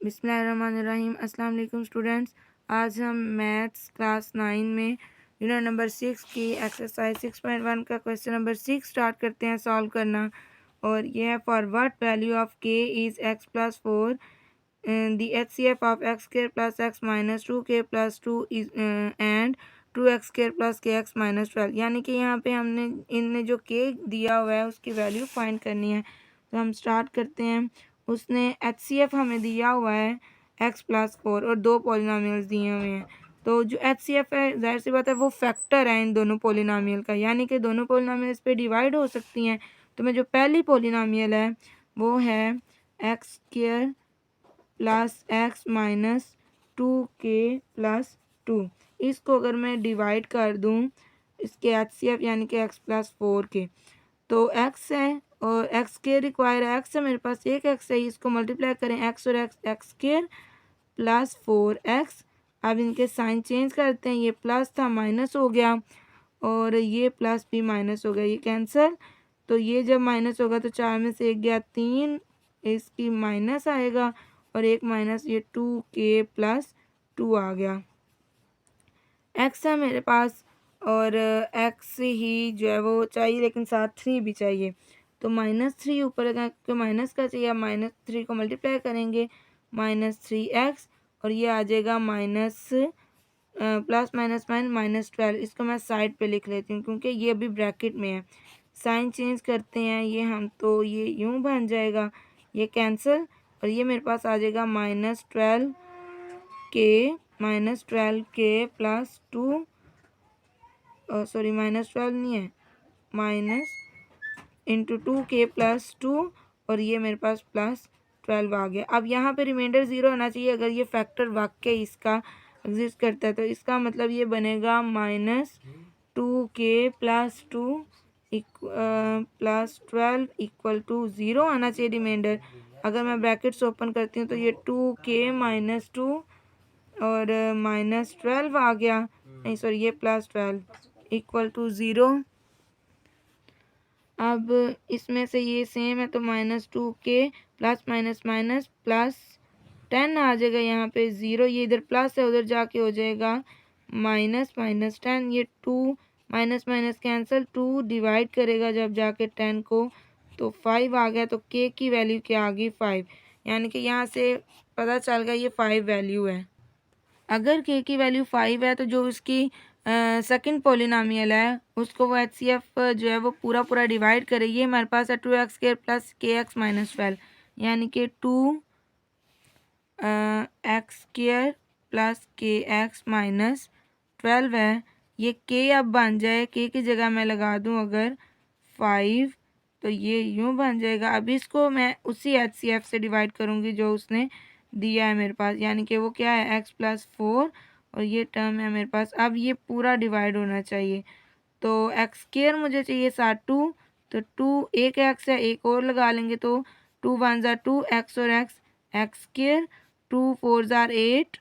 बिस्मिल्लाहिर्रहमानिर्रहीम। अस्सलाम वालेकुम स्टूडेंट्स। आज हम मैथ्स क्लास 9 में यूनिट नंबर 6 की एक्सरसाइज 6.1 का क्वेश्चन नंबर 6 स्टार्ट करते हैं सॉल्व करना। और ये है फॉर व्हाट वैल्यू ऑफ के is x plus 4 the HCF of x square plus x minus 2k plus 2 is and 2x square plus kx minus 12। यानी कि यहाँ पे हमने इनने जो k दिया हुआ है उसकी वैल्यू फाइंड करनी है। तो हम स्टार्ट करते हैं। उसने HCF हमें दिया हुआ है x प्लस 4 और दो पॉलिनॉमियल्स दिए हुए हैं। तो जो HCF है जाहिर सी बात है वो फैक्टर है इन दोनों पॉलिनॉमियल का, यानी कि दोनों पॉलिनॉमियल इस पे डिवाइड हो सकती हैं। तो मैं जो पहली पॉलिनॉमियल है वो है x square plus x minus 2k plus 2। इसको अगर मैं डिवाइड कर दूं इसके HCF यानी कि x प्लस 4 के, तो x है और एक्स स्क्र रिक्वायर है, एक्स है मेरे पास एक एक्स है, इसको मल्टीप्लाई करें एक्स और x, x square plus 4x। अब इनके साइन चेंज करते हैं, ये प्लस था माइनस हो गया और ये प्लस भी माइनस हो गया, ये कैंसिल। तो ये जब माइनस होगा तो 4 में से 1 गया 3, इसकी माइनस आएगा और एक माइनस ये 2k प्लस 2 आ गया। एक्स है मेरे पास और एक्स ही जो है वो चाहिए, लेकिन साथ 3 भी चाहिए। तो -3 ऊपर का माइनस का चाहिए, -3 को मल्टीप्लाई करेंगे -3x और ये आ जाएगा माइनस प्लस माइनस -12। इसको मैं साइड पे लिख लेती हूँ क्योंकि ये अभी ब्रैकेट में है। साइन चेंज करते हैं ये हम, तो ये यूँ बन जाएगा, ये कैंसिल और ये मेरे पास आ जाएगा -12k प्लस 2, सॉरी -12 नहीं है, माइनस इंटू 2k प्लस 2 और ये मेरे पास +12 आ गया। अब यहाँ पे रिमाइंडर 0 आना चाहिए। अगर ये फैक्टर वाकई इसका एग्जिस्ट करता है तो इसका मतलब ये बनेगा -2k plus 2 plus 12 equal to 0 आना चाहिए रिमाइंडर। अगर मैं ब्रैकेट्स ओपन करती हूँ तो ये 2k माइनस 2 और -12 आ गया, नहीं सॉरी ये +12 इक्वल टू 0। अब इसमें से ये सेम है तो -2k plus minus minus plus 10 आ जाएगा, यहाँ पे 0, ये इधर प्लस है उधर जाके हो जाएगा -10। ये 2 माइनस माइनस कैंसिल, 2 डिवाइड करेगा जब जाके 10 को तो 5 आ गया। तो k की वैल्यू क्या आ गई 5, यानी कि यहाँ से पता चल गया ये 5 वैल्यू है। अगर k की वैल्यू 5 है तो जो उसकी सेकंड पॉलिनॉमियल है उसको वो HCF जो है वो पूरा पूरा डिवाइड करे। ये हमारे पास है 2x square plus kx minus 12, यानी कि 2 x square plus kx minus 12 है। ये k अब बन जाए, k की जगह मैं लगा दूं अगर 5 तो ये यूँ बन जाएगा। अब इसको मैं उसी HCF से डिवाइड करूँगी जो उसने दिया है मेरे पास, यानी कि वो क्या है x प्लस 4 और ये टर्म है मेरे पास। अब ये पूरा डिवाइड होना चाहिए तो एक्स स्क्वायर मुझे चाहिए साथ 2, तो 2 एक एक्स है, एक और लगा लेंगे तो 2 वन ज़ार 2 एक्स और एक्स, एक्स स्क्वायर 2 4 ज़ार 8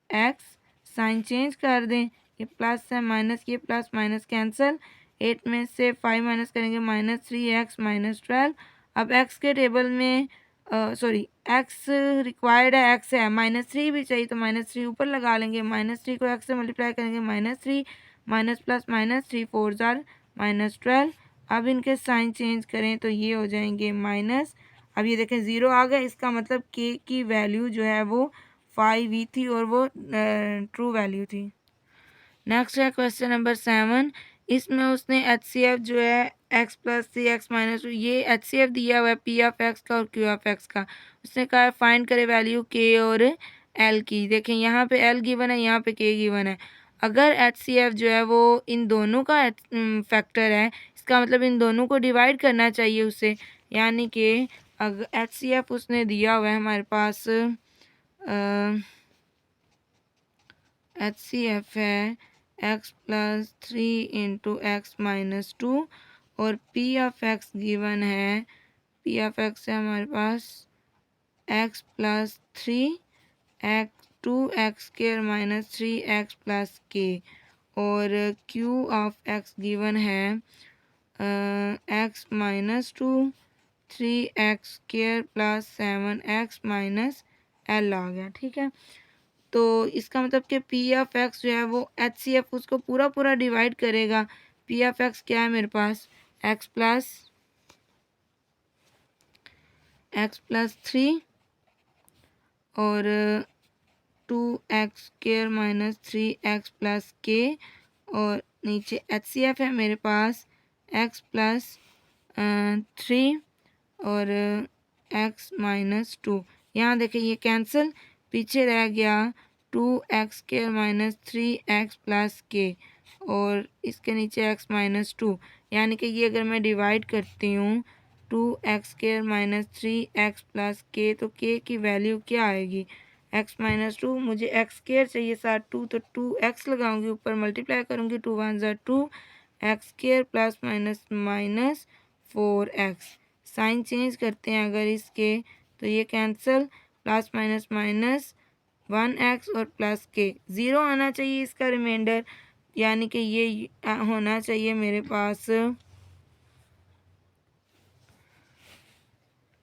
एक्स। साइन चेंज कर दें, ये प्लस है माइनस, ये प्लस माइनस कैंसिल, 8 में से 5 माइनस करेंगे -3x माइनस 12। अब x के टेबल में सॉरी x रिक्वायर्ड है, x है, -3 भी चाहिए तो -3 ऊपर लगा लेंगे, -3 को x से मल्टीप्लाई करेंगे -3 माइनस प्लस माइनस 3 4 ज़ार -12। अब इनके साइन चेंज करें तो ये हो जाएंगे माइनस। अब ये देखें 0 आ गया, इसका मतलब k की वैल्यू जो है वो 5 ही थी और वो ट्रू वैल्यू थी। नेक्स्ट है क्वेश्चन नंबर 7। इसमें उसने HCF जो है x प्लस 3x माइनस, ये HCF दिया हुआ है P ऑफ x का और Q ऑफ x का। उसने कहा है फाइंड करे वैल्यू k और l की। देखें यहाँ पे l गिवन है, यहाँ पे k गिवन है। अगर HCF जो है वो इन दोनों का फैक्टर है, इसका मतलब इन दोनों को डिवाइड करना चाहिए उसे, यानी कि अगर HCF उसने दिया हुआ है हमारे पास HCF है x plus 3 into X minus 2 और P ऑफ x गिवन है, P ऑफ x है हमारे पास x plus 3 X 2x square minus 3x plus k और Q ऑफ x गिवन है x minus 2 3x square plus 7x minus L आ गया। ठीक है, तो इसका मतलब कि पी ऑफ एक्स जो है वो एच सी एफ उसको पूरा पूरा डिवाइड करेगा। पी ऑफ एक्स क्या है मेरे पास, एक्स प्लस 3 और 2x² माइनस 3x प्लस के, और नीचे एच सी एफ है मेरे पास x प्लस 3 और x-2। यहाँ देखिए ये कैंसिल, पीछे रह गया 2x² माइनस 3x प्लस के, और इसके नीचे x-2, यानी कि ये अगर मैं डिवाइड करती हूँ 2x² माइनस 3x प्लस के, तो k की वैल्यू क्या आएगी, x-2। मुझे x² चाहिए साथ 2, तो 2x लगाऊंगी, ऊपर मल्टीप्लाई करूंगी, 2 1 ज़ा 2, x² plus minus minus 4x। Sign change करते हैं अगर इसके, तो ये cancel, plus minus minus 1x और प्लस के, 0 आना चाहिए इसका रिमाइंडर, यानी कि ये होना चाहिए मेरे पास।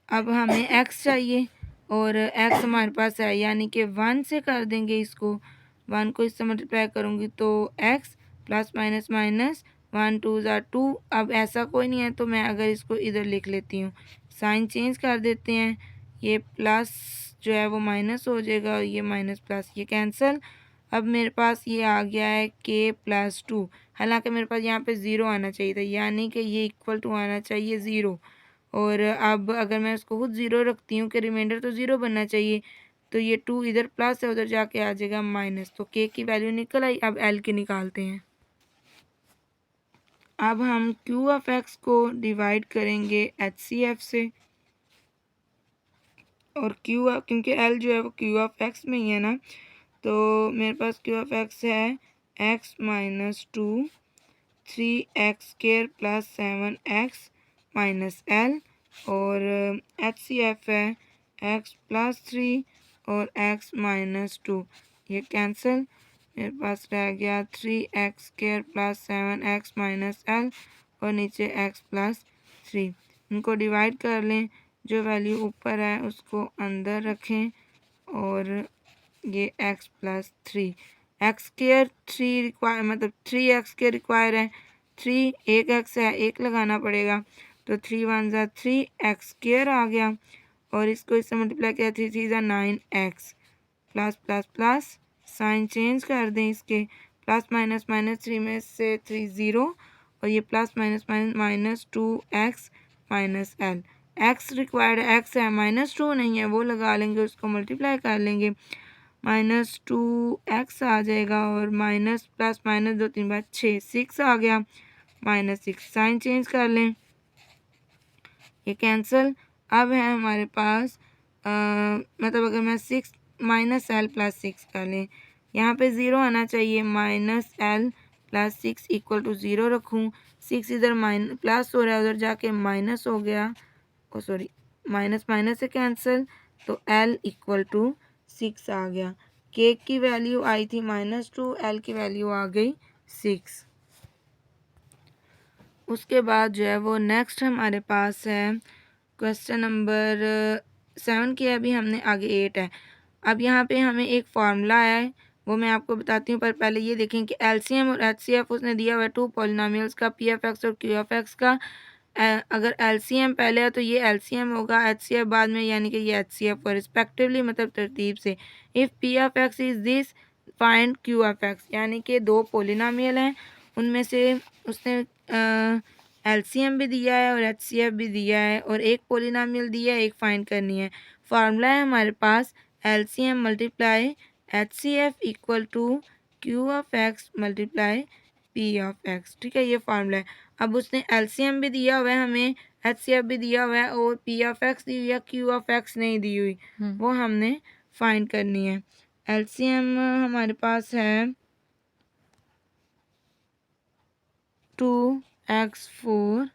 अब हमें x चाहिए और x हमारे पास है, यानी कि 1 से कर देंगे इसको, 1 को इससे मल्टीप्लाई करूँगी तो x प्लस माइनस माइनस 1 2 ज़ा 2। अब ऐसा कोई नहीं है तो मैं अगर इसको इधर लिख लेती हूँ, साइन चेंज कर देते हैं, ये प्लस जो है वो माइनस हो जाएगा और ये माइनस प्लस, ये कैंसिल। अब मेरे पास ये आ गया है k प्लस 2, हालांकि मेरे पास यहाँ पे 0 आना चाहिए था, यानी कि ये इक्वल टू आना चाहिए 0। और अब अगर मैं उसको खुद 0 रखती हूँ कि रिमाइंडर तो 0 बनना चाहिए, तो ये 2 इधर प्लस है, उधर जाके आ जाएगा माइनस, तो k की वैल्यू निकल आई। अब l की निकालते हैं। अब हम q ऑफ x को डिवाइड करेंगे एच सी एफ से, और क्योंकि l जो है वो q ऑफ x में ही है ना, तो मेरे पास q ऑफ x है x-2 3x² plus 7x minus l, और एच सी एफ है x प्लस 3 और x-2, ये कैंसिल, मेरे पास रह गया 3x² plus 7x minus l और नीचे x प्लस 3। इनको डिवाइड कर लें, जो वैल्यू ऊपर है उसको अंदर रखें, और ये x प्लस 3, x² 3 रिक्वायर, मतलब 3x के रिक्वायर है, 3 एक x है, एक लगाना पड़ेगा, तो 3 1 ज़ा 3 x² आ गया, और इसको इससे मल्टीप्लाई किया 3 3 ज़ा 9x plus plus plus, sign change कर दें इसके, प्लस माइनस माइनस 3 में से 3 0, और ये plus minus minus minus 2x minus l, x required x है, -2 नहीं है, वो लगा लेंगे, उसको मल्टीप्लाई कर लेंगे, -2x आ जाएगा, और माइनस प्लस माइनस 2 3 बार 6 6 आ गया, -6, साइन चेंज कर लें, ये कैंसिल। अब है हमारे पास मतलब अगर मैं 6 माइनस l प्लस 6 कर लें, यहाँ पे 0 आना चाहिए, -l प्लस 6 इक्वल टू 0 रखूँ, 6 इधर प्लस हो रहा है, उधर जाके माइनस हो गया, ओ सॉरी माइनस माइनस से कैंसिल, तो l इक्वल टू 6 आ गया। k की वैल्यू आई थी -2, l की वैल्यू आ गई 6। उसके बाद जो है वो नेक्स्ट हमारे पास है क्वेश्चन नंबर 7 किया अभी हमने, आगे 8 है। अब यहाँ पे हमें एक फार्मूला है, वो मैं आपको बताती हूँ, पर पहले ये देखें कि एलसीएम और एचसीएफ उसने दिया हुआ है 2 पॉलिनोमियल्स का, पी एफ एक्स और क्यू एफ एक्स का। अगर एलसीएम पहले है तो ये एलसीएम होगा, एचसीएफ बाद में, यानी कि ये एचसीएफ और रिस्पेक्टिवली, मतलब तरतीब से। If P F x is this, find Q F x, यानी कि 2 पॉलिनोमियल हैं, उनमें से उसने एलसीएम भी दिया है और एचसीएफ भी दिया है, और एक पॉलिनोमियल दिया है, एक फाइंड करनी है। फार्मूला है हमारे पास LCM multiply HCF equal to Q of X multiply P of X. ठीक है, ये फार्मूला है। अब उसने एलसीएम भी दिया हुआ है हमें, एचसीएफ भी दिया हुआ है, और पी ऑफ एक्स दी हुई है, क्यू ऑफ एक्स नहीं दी हुई, वो हमने फाइंड करनी है। एलसीएम हमारे पास है 2x4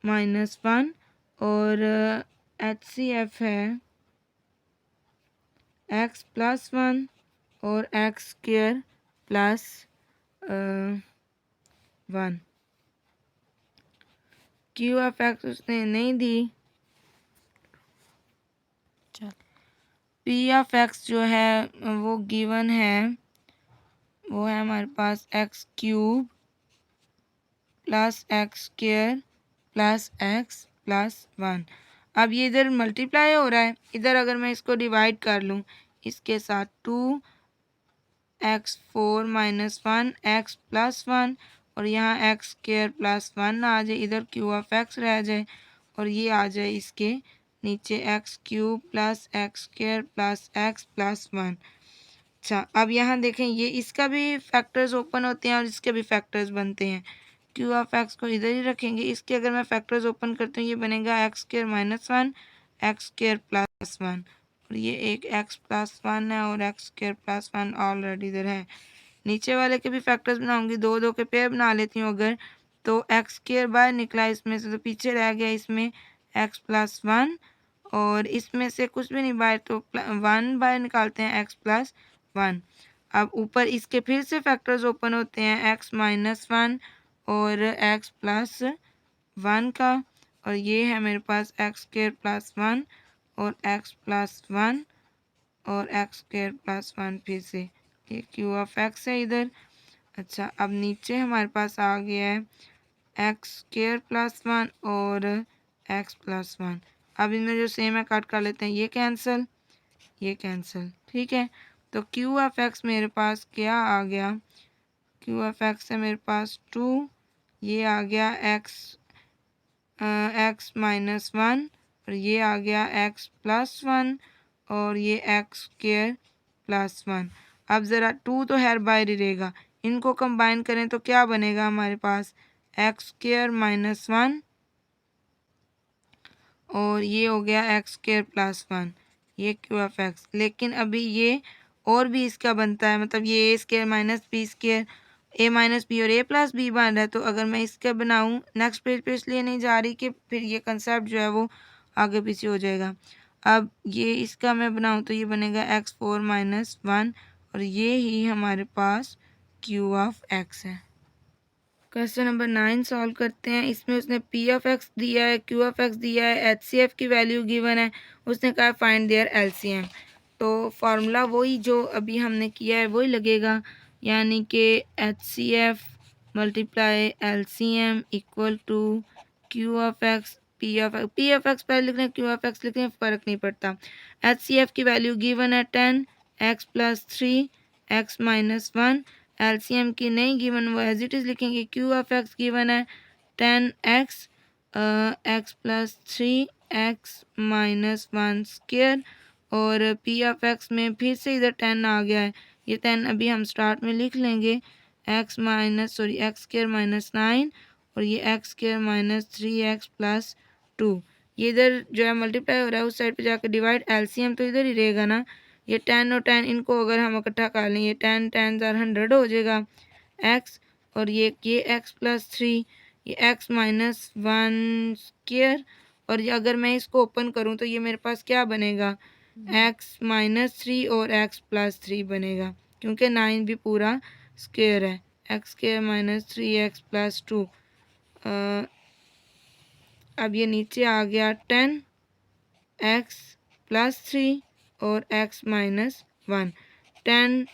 -1, और एचसीएफ है x प्लस 1 और x² plus 1। Q of x उसने नहीं दी, पी ऑफ एक्स जो है वो गिवन है, वो है हमारे पास X cube plus X square plus X plus one. अब ये इधर मल्टीप्लाई हो रहा है, इधर अगर मैं इसको डिवाइड कर लूँ इसके साथ, 2x4 माइनस 1x+1 और यहाँ एक्स स्क्वायर प्लस 1 आ जाए, इधर क्यू ऑफ एक्स रह जाए और ये आ जाए इसके नीचे x cube plus X square plus X plus 1। अच्छा, अब यहाँ देखें ये इसका भी फैक्टर्स ओपन होते हैं और इसके भी फैक्टर्स बनते हैं। क्यू ऑफ एक्स को इधर ही रखेंगे, इसके अगर मैं फैक्टर्स ओपन करती हूँ ये बनेगा X square minus 1 x square plus 1 और ये एक एक्स प्लस 1 है और एक्स स्क्वायर प्लस 1 ऑलरेडी इधर है। नीचे वाले के भी फैक्टर्स बनाऊंगी, दो दो के पेयर बना लेती हूँ अगर, तो एक्स स्क्वायर बाहर निकला इसमें से तो पीछे रह गया इसमें एक्स प्लस 1 और इसमें से कुछ भी नहीं बाहर तो 1 बाहर निकालते हैं एक्स प्लस 1। अब ऊपर इसके फिर से फैक्टर्स ओपन होते हैं एक्स माइनस 1 और एक्स प्लस 1 का और ये है मेरे पास एक्स स्क्वायर प्लस 1 और एक्स प्लस 1 और एक्स स्क्वायर प्लस 1 फिर से, ये क्यू ऑफ एक्स है इधर। अच्छा, अब नीचे हमारे पास आ गया है एक्स स्क्वायर प्लस 1 और एक्स प्लस 1। अब इनमें जो सेम है कट कर लेते हैं, ये कैंसिल ये कैंसिल, ठीक है। तो क्यू ऑफ एक्स मेरे पास क्या आ गया, क्यू ऑफ एक्स है मेरे पास 2, ये आ गया एक्स माइनस 1 और ये आ गया एक्स प्लस 1 और ये एक्स स्क्वायर प्लस 1। अब ज़रा 2 तो हेर बाहर ही रहेगा, इनको कंबाइन करें तो क्या बनेगा हमारे पास एक्स स्क्वायर माइनस 1 और ये हो गया एक्स स्क्वायर प्लस 1, ये क्यू ऑफ एक्स। लेकिन अभी ये और भी इसका बनता है, मतलब ये ए स्क्वायर माइनस बी स्क्वायर, ए माइनस बी और ए प्लस बी बन रहा है। तो अगर मैं इसका बनाऊँ नेक्स्ट पेज पे इसलिए नहीं जा रही कि फिर ये कंसेप्ट जो है वो आगे पीछे हो जाएगा। अब ये इसका मैं बनाऊँ तो ये बनेगा x4 माइनस 1 और ये ही हमारे पास क्यू ऑफ एक्स है। क्वेश्चन नंबर 9 सॉल्व करते हैं। इसमें उसने पी ऑफ एक्स दिया है, क्यू ऑफ एक्स दिया है, एच सी एफ की वैल्यू गिवन है, उसने कहा फाइंड देयर एलसीएम। तो फार्मूला वही जो अभी हमने किया है वही लगेगा, यानी कि H C F multiply L C M equal to Q of X P of X पहले लिख रहे हैं, क्यू ऑफ एक्स लिख रहे हैं, फ़र्क नहीं पड़ता। एच सी एफ की वैल्यू गिवन है 10 x plus 3 x minus 1, LCM की नहीं गिवन, वो एज इट इज़ लिखेंगे। क्यू ऑफ एक्स गिवन है 10x x plus 3 x minus 1 square और पी ऑफ एक्स में फिर से इधर 10 आ गया है, ये 10 अभी हम स्टार्ट में लिख लेंगे, एक्स स्क्वायर माइनस 9 और ये x square minus 3x plus 2। ये इधर जो है मल्टीप्लाई हो रहा है, उस साइड पे जाकर डिवाइड, एलसीएम तो इधर ही रहेगा ना। ये 10 और 10 इनको अगर हम इकट्ठा कर लें, ये 10 10 100 हो जाएगा x और ये x प्लस 3, ये x माइनस 1 स्क्वायर और ये अगर मैं इसको ओपन करूं तो ये मेरे पास क्या बनेगा x माइनस 3 और x प्लस 3 बनेगा, क्योंकि 9 भी पूरा स्क्वायर है। X square minus 3x plus 2। अब ये नीचे आ गया 10x प्लस 3 और x माइनस 1, 10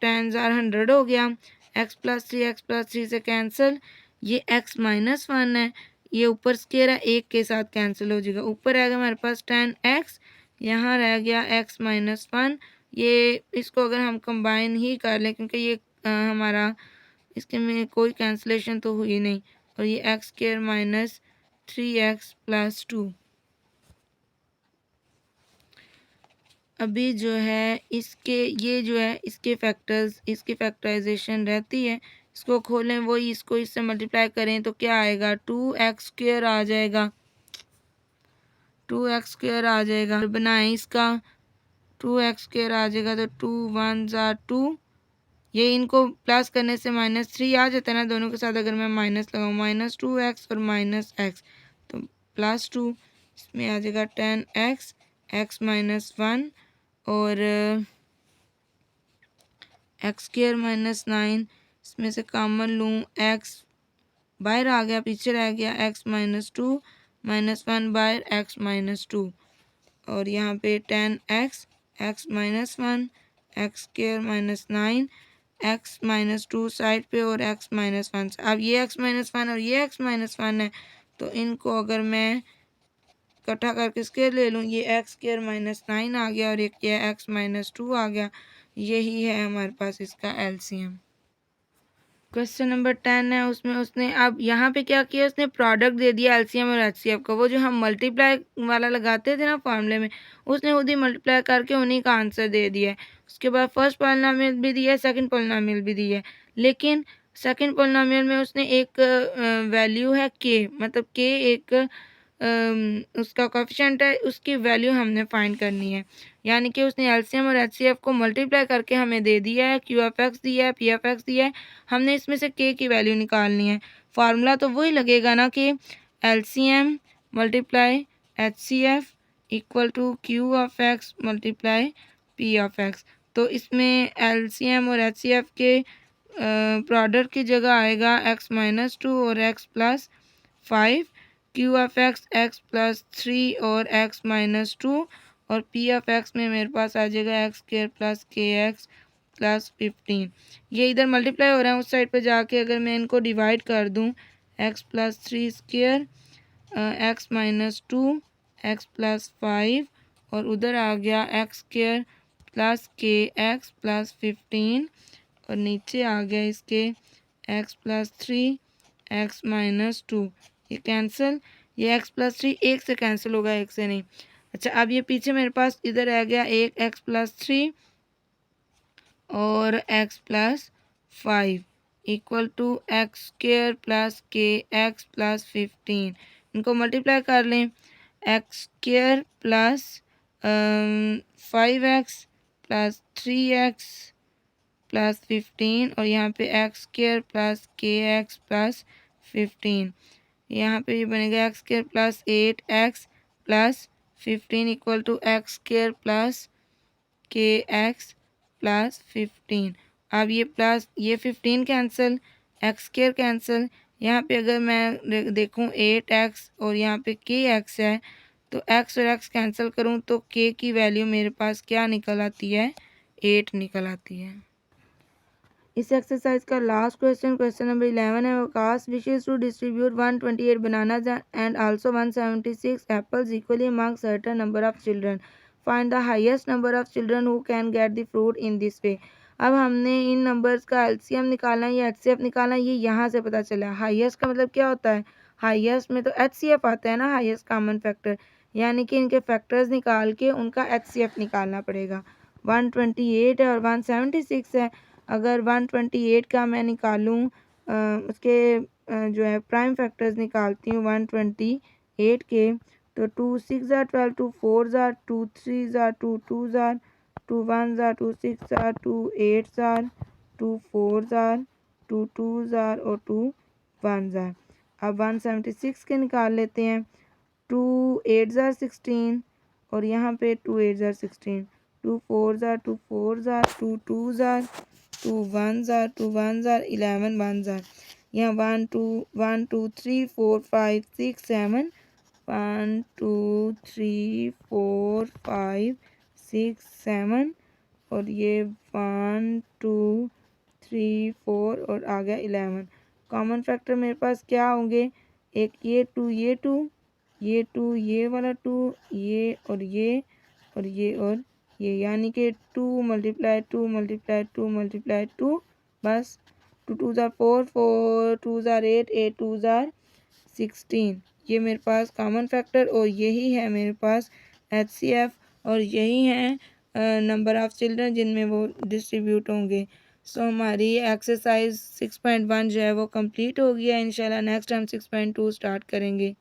10 100 हो गया, x प्लस 3 से कैंसिल, ये x माइनस 1 है, ये ऊपर स्क्वायर है, एक के साथ कैंसिल हो जाएगा, ऊपर रहेगा हमारे पास 10x, यहाँ रह गया x माइनस 1। ये इसको अगर हम कंबाइन ही कर लें क्योंकि ये हमारा इसके में कोई कैंसिलेशन तो हुई नहीं, और ये x square minus 3x plus 2। अभी जो है इसके ये जो है इसके फैक्टर्स, इसकी फैक्टराइजेशन रहती है, इसको खोलें वही इसको इससे मल्टीप्लाई करें तो क्या आएगा 2x स्क्वायर आ जाएगा, 2x स्क्वायर आ जाएगा। बनाएं इसका 2x स्क्वायर आ जाएगा तो 2 1 ज़ा 2, ये इनको प्लस करने से माइनस 3 आ जाता है ना, दोनों के साथ अगर मैं माइनस लगाऊँ, माइनस 2x और माइनस x तो प्लस 2, इसमें आ जाएगा 10x x माइनस 1 और एक्स स्क्वायर माइनस 9, इसमें से कॉमन लूँ, x बाहर आ गया, पीछे रह गया x माइनस 2 माइनस 1 बाहर x माइनस 2 और यहाँ पे 10x x minus one, x square minus 9, x minus 2 side पे और एक्स माइनस 1। अब ये एक्स माइनस 1 और ये एक्स माइनस 1 है, तो इनको अगर मैं इकट्ठा करके स्क्वायर ले लूँ, ये एक्स स्क्वायर माइनस 9 आ गया और एक ये एक्स माइनस 2 आ गया। यही है हमारे पास इसका एलसीएम। क्वेश्चन नंबर 10 है, उसमें उसने अब यहाँ पे क्या किया, उसने प्रोडक्ट दे दिया एलसीएम और एचसीएफ का। वो जो हम मल्टीप्लाई वाला लगाते थे ना फॉर्मूले में, उसने खुद ही मल्टीप्लाई करके उन्हीं का आंसर दे दिया है। उसके बाद फर्स्ट पॉलिनोमियल भी दिया है, सेकंड पॉलिनोमियल भी दिया है, लेकिन सेकंड पॉलिनोमियल में उसने एक वैल्यू है के, मतलब के एक उसका कोएफिशिएंट है, उसकी वैल्यू हमने फाइंड करनी है। यानी कि उसने एलसीएम और एचसीएफ को मल्टीप्लाई करके हमें दे दिया है, क्यूएफएक्स दिया है, पीएफएक्स दिया है, हमने इसमें से के की वैल्यू निकालनी है। फार्मूला तो वही लगेगा ना कि LCM multiply HCF equal to Q of X multiply P of X. तो इसमें एलसीएम और एचसीएफ के प्रोडक्ट की जगह आएगा एक्स माइनस 2 और X plus 5, Q of x x plus 3 और एक्स माइनस 2, और पी ऑफ एक्स में मेरे पास आ जाएगा x square plus K X plus 15। ये इधर मल्टीप्लाई हो रहा है, उस साइड पे जाके अगर मैं इनको डिवाइड कर दूं, x plus 3 square x minus 2 x plus 5 और उधर आ गया x square plus K X plus 15 और नीचे आ गया इसके एक्स प्लस 3 एक्स माइनस 2। ये कैंसिल, ये एक्स प्लस 3 एक से कैंसिल होगा, एक से नहीं। अच्छा, अब ये पीछे मेरे पास इधर आ गया एक एक्स प्लस 3 और X plus 5 equal to X square plus K X plus 15। इनको मल्टीप्लाई कर लें, X square plus 5x plus 3x plus 15 और यहाँ पे X square plus K X plus 15। यहाँ पे ये बनेगा X square plus 8x plus 15 equal to X square plus K X plus 15। अब ये प्लस ये 15 कैंसिल, एक्स स्क्वायर कैंसिल। यहाँ पे अगर मैं देखूँ 8x और यहाँ पे के एक्स है, तो x और x कैंसिल करूँ तो k की वैल्यू मेरे पास क्या निकल आती है, 8 निकल आती है। इस एक्सरसाइज का लास्ट क्वेश्चन, क्वेश्चन नंबर 11 है, Waqas wishes to distribute 128 bananas and also 176 apples equally among certain number of children. Find the highest number of children who can get the fruit in this way. अब हमने इन numbers का LCM निकालना है या HCF निकालना है, ये यहाँ से पता चला। हाईएस्ट का मतलब क्या होता है, हाईएस्ट में तो एचसीएफ आता है ना, हाईएस्ट कॉमन फैक्टर, यानी कि इनके फैक्टर्स निकाल के उनका एचसीएफ निकालना पड़ेगा। 128 है और 176 है। अगर 128 का मैं निकालूँ, उसके जो है प्राइम फैक्टर्स निकालती हूँ 128 के, तो 2 6 ज़ार 12, 2 4 ज़ार 2 3 ज़ार 2 2 ज़ार 2 1 ज़ार 2 6 ज़ार 2 8 ज़ार 2 4 ज़ार 2 2 ज़ार और 2 1 ज़ार। अब 176 के निकाल लेते हैं, 2 8 ज़ार 16 और यहाँ पे 2 8 ज़ार 16, 2 4 ज़ार 2 4 ज़ार 2 2 ज़ार 2 1 ज़ार 2 1 ज़ार 11 1 ज़ार। यहाँ 1 2 1 2 3 4 5 6 7 1 2 3 4 5 6 7 और ये 1 2 3 4 और आ गया 11। कॉमन फैक्टर मेरे पास क्या होंगे, एक ये 2 ये 2 ये 2 ये वाला 2 ये और ये और ये और ये, यानी कि 2 मल्टीप्लाई 2 मल्टीप्लाई 2 मल्टीप्लाई 2, बस 2 2 ज़ार 4 4 2 ज़ार 8 8 2 ज़ार 16। ये मेरे पास कॉमन फैक्टर और यही है मेरे पास एचसीएफ और यही है नंबर ऑफ़ चिल्ड्रन जिनमें वो डिस्ट्रीब्यूट होंगे। सो हमारी एक्सरसाइज 6.1 जो है वो कंप्लीट हो गया। इंशाल्लाह नेक्स्ट हम 6.2 स्टार्ट करेंगे।